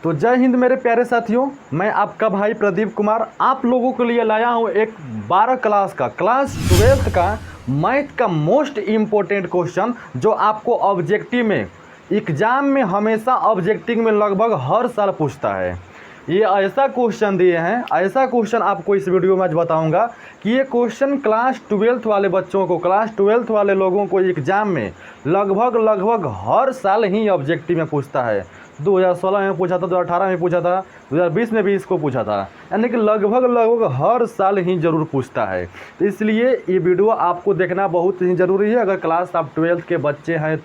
तो जय हिंद मेरे प्यारे साथियों, मैं आपका भाई प्रदीप कुमार आप लोगों के लिए लाया हूं एक 12 क्लास का क्लास 12th का मैथ का मोस्ट इम्पोर्टेंट क्वेश्चन जो आपको ऑब्जेक्टिव में एग्ज़ाम में हमेशा ऑब्जेक्टिव में लगभग हर साल पूछता है। ये ऐसा क्वेश्चन दिए हैं, ऐसा क्वेश्चन आपको इस वीडियो में आज बताऊंगा कि ये क्वेश्चन क्लास 12th वाले बच्चों को, क्लास 12th वाले लोगों को एग्ज़ाम में लगभग हर साल ही ऑब्जेक्टिव में पूछता है। 2016 में पूछा था, 2018 में पूछा था, 2020 में भी इसको पूछा था, यानी कि लगभग हर साल ही ज़रूर पूछता है। तो इसलिए ये वीडियो आपको देखना बहुत ही ज़रूरी है अगर क्लास आप 12th के बच्चे हैं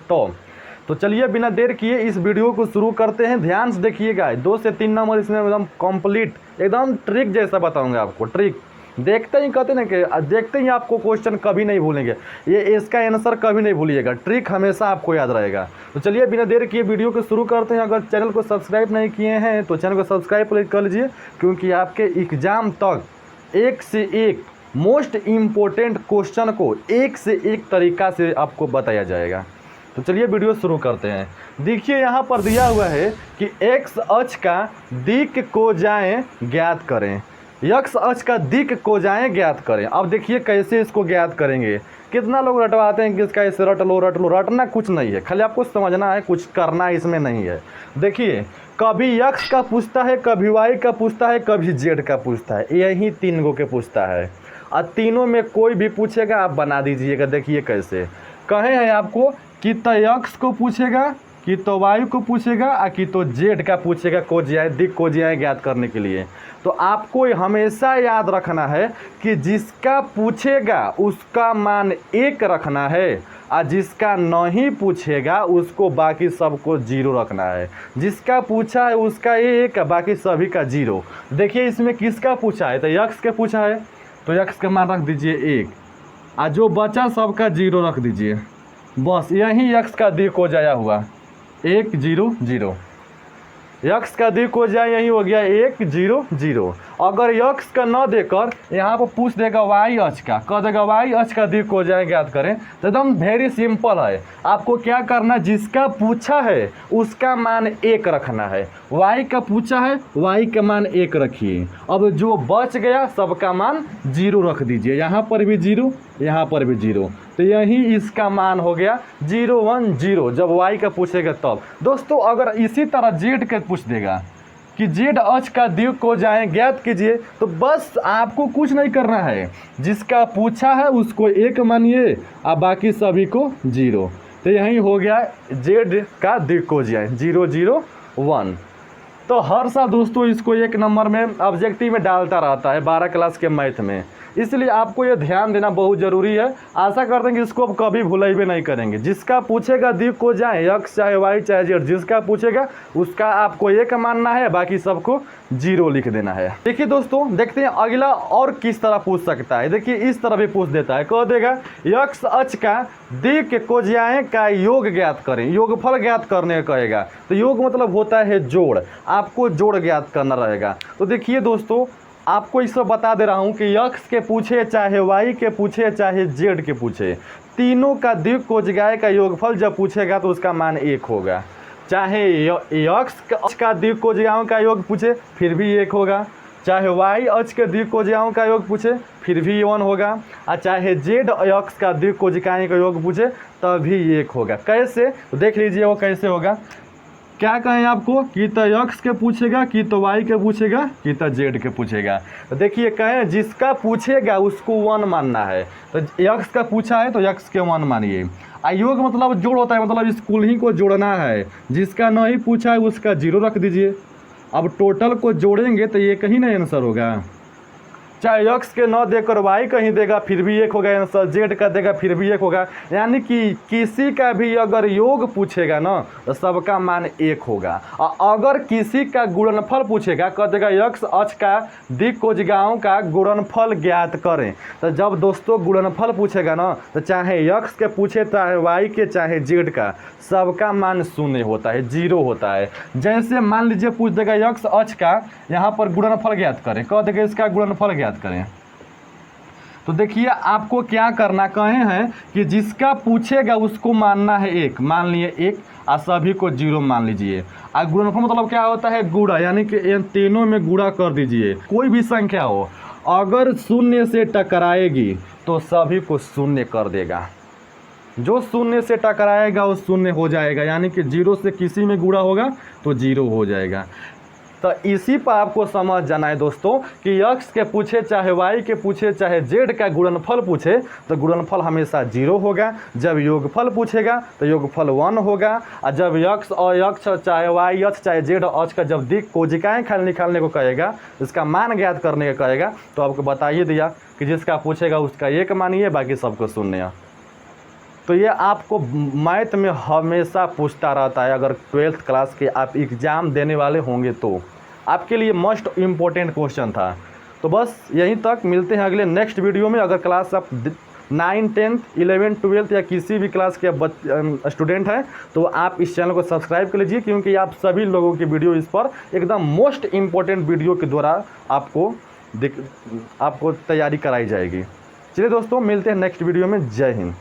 तो चलिए बिना देर किए इस वीडियो को शुरू करते हैं। ध्यान से देखिएगा, 2 से 3 नंबर इसमें एकदम कंप्लीट, एकदम ट्रिक जैसा बताऊंगा आपको। ट्रिक देखते ही कहते ना कि देखते ही आपको क्वेश्चन कभी नहीं भूलेंगे, ये इसका आंसर कभी नहीं भूलिएगा, ट्रिक हमेशा आपको याद रहेगा। तो चलिए बिना देर किए वीडियो को शुरू करते हैं। अगर चैनल को सब्सक्राइब नहीं किए हैं तो चैनल को सब्सक्राइब कर लीजिए, क्योंकि आपके एग्ज़ाम तक एक से एक मोस्ट इम्पोर्टेंट क्वेश्चन को एक से एक तरीका से आपको बताया जाएगा। तो चलिए वीडियो शुरू करते हैं। देखिए यहाँ पर दिया हुआ है कि एक्स अक्ष का दिक् को जाएं ज्ञात करें। एक्स अक्ष का दिक् को जाएं ज्ञात करें। अब देखिए कैसे इसको ज्ञात करेंगे। कितना लोग रटवाते हैं कि इसका ऐसे रट लो, रटना कुछ नहीं है, खाली आपको समझना है, कुछ करना इसमें नहीं है। देखिए कभी एक्स का पूछता है, कभी वाई का पूछता है, कभी जेड का पूछता है, यही 3 गो के पूछता है। और तीनों में कोई भी पूछेगा आप बना दीजिएगा। देखिए कैसे कहे हैं आपको कि तो एक्स को पूछेगा, कि तो वाई को पूछेगा और कि तो जेड का पूछेगा, को जाए दिक् को जाए ज्ञात करने के लिए। तो आपको हमेशा याद रखना है कि जिसका पूछेगा उसका मान 1 रखना है और जिसका नहीं पूछेगा उसको बाकी सबको 0 रखना है। जिसका पूछा है उसका 1, बाकी सभी का 0। देखिए इसमें किसका पूछा है, तो एक्स के पूछा है तो एक्स का मान रख दीजिए 1 और जो बचा सबका 0 रख दीजिए। बस यही एक्स का दिक् हो जाया हुआ 1 0 0। एक्स का दिक् हो जाए यही हो गया 1 0 0। अगर एक्स का न देकर यहाँ पर पूछ देगा वाई अक्ष का, कह देगा वाई अक्ष का दिक् हो जाए ज्ञात करें, तो एकदम वेरी सिंपल है। आपको क्या करना, जिसका पूछा है उसका मान 1 रखना है। वाई का पूछा है, वाई का मान 1 रखिए। अब जो बच गया सबका मान 0 रख दीजिए। यहाँ पर भी 0, यहाँ पर भी 0, तो यही इसका मान हो गया 0 1 0 जब वाई का पूछेगा तब। दोस्तों अगर इसी तरह जेड का पूछ देगा कि जेड अक्ष का दिक् को जाएं ज्ञात कीजिए, तो बस आपको कुछ नहीं करना है, जिसका पूछा है उसको 1 मानिए और बाकी सभी को 0। तो यही हो गया जेड का दिक् को जाए 0 0 1। तो हर साल दोस्तों इसको 1 नंबर में ऑब्जेक्टिव में डालता रहता है 12 क्लास के मैथ में, इसलिए आपको ये ध्यान देना बहुत ज़रूरी है। आशा करते हैं कि इसको अब कभी भुलाइबे नहीं करेंगे। जिसका पूछेगा दिक् को जाए, एक्स चाहे वाई चाहे जेड, जिसका पूछेगा उसका आपको 1 मानना है, बाकी सबको 0 लिख देना है। देखिए दोस्तों देखते हैं अगला और किस तरह पूछ सकता है। देखिए इस तरह भी पूछ देता है, कह देगा एक्स अक्ष का दिक् को जाए का योग ज्ञात करें, योगफल ज्ञात करने कहेगा। तो योग मतलब होता है जोड़, आपको जोड़ ज्ञात करना रहेगा। तो देखिए दोस्तों आपको इसको बता दे रहा हूँ कि एक्स के पूछे चाहे वाई के पूछे चाहे जेड के पूछे, तीनों का दिक् को जाए का योगफल जब पूछेगा तो उसका मान 1 होगा। चाहे एक्स का दिक् को जाए का योग पूछे फिर भी 1 होगा, चाहे वाई अक्ष के दिक् को जाए का योग पूछे फिर भी 1 होगा, और चाहे जेड अक्ष का दिक् को जाए का योग पूछे तभी 1 होगा। कैसे देख लीजिए वो कैसे होगा। क्या कहें आपको कि तो एक्स के पूछेगा, कि तो वाई के पूछेगा, कि तो जेड के पूछेगा। तो देखिए कहें जिसका पूछेगा उसको 1 मानना है। तो एक्स का पूछा है तो एक्स के 1 मानिए। योग मतलब जोड़ होता है, मतलब स्कूल ही को जोड़ना है। जिसका नहीं पूछा है उसका 0 रख दीजिए। अब टोटल को जोड़ेंगे तो ये कहीं ना आंसर होगा। चाहे एक्स के न देकर वाई कहीं देगा फिर भी 1 होगा आंसर, जेड का देगा फिर भी 1 होगा। यानी कि किसी का भी अगर योग पूछेगा ना तो सबका मान 1 होगा। और अगर किसी का गुणनफल पूछेगा, कह देगा एक्स अक्ष का दिक् को जाओं का गुणनफल ज्ञात करें। तो जब दोस्तों गुणनफल पूछेगा ना तो चाहे एक्स के पूछे चाहे वाई के चाहे जेड का, सबका मान 0 होता है, 0 होता है। जैसे मान लीजिए पूछ देगा एक्स अक्ष का यहाँ पर गुणनफल ज्ञात करें, कह देगा इसका गुणनफल ज्ञात करें। तो देखिए आपको क्या करना, कहे हैं कि जिसका पूछेगा उसको मानना है 1, मान लिए 1, और सभी को जीरो मान लीजिए। और गुणनफल मतलब क्या होता है, गुणा, यानी कि इन तीनों में गुणा कर दीजिए। कोई भी संख्या हो अगर शून्य से टकराएगी तो सभी को शून्य कर देगा। जो शून्य से टकराएगा वो शून्य हो जाएगा, यानी कि जीरो से किसी में गुणा होगा तो जीरो हो जाएगा। तो इसी पर आपको समझ जाना है दोस्तों कि x के पूछे चाहे y के पूछे चाहे z का गुणनफल पूछे तो गुणनफल हमेशा जीरो होगा। जब योगफल पूछेगा तो योगफल 1 होगा। और जब x और x चाहे y h चाहे z और h का जब दिक कोशिकाएं निकालने को कहेगा, इसका मान ज्ञात करने को कहेगा, तो आपको बता ही दिया कि जिसका पूछेगा उसका 1 मानिए, बाकी सबको शून्य। तो ये आपको मैथ में हमेशा पूछता रहता है। अगर 12th क्लास के आप एग्ज़ाम देने वाले होंगे तो आपके लिए मोस्ट इम्पोर्टेंट क्वेश्चन था। तो बस यहीं तक, मिलते हैं अगले नेक्स्ट वीडियो में। अगर क्लास आप 9, 10, 11, 12 या किसी भी क्लास के स्टूडेंट हैं तो आप इस चैनल को सब्सक्राइब कर लीजिए, क्योंकि आप सभी लोगों की वीडियो इस पर एकदम मोस्ट इम्पोर्टेंट वीडियो के द्वारा आपको तैयारी कराई जाएगी। चलिए दोस्तों, मिलते हैं नेक्स्ट वीडियो में। जय हिंद।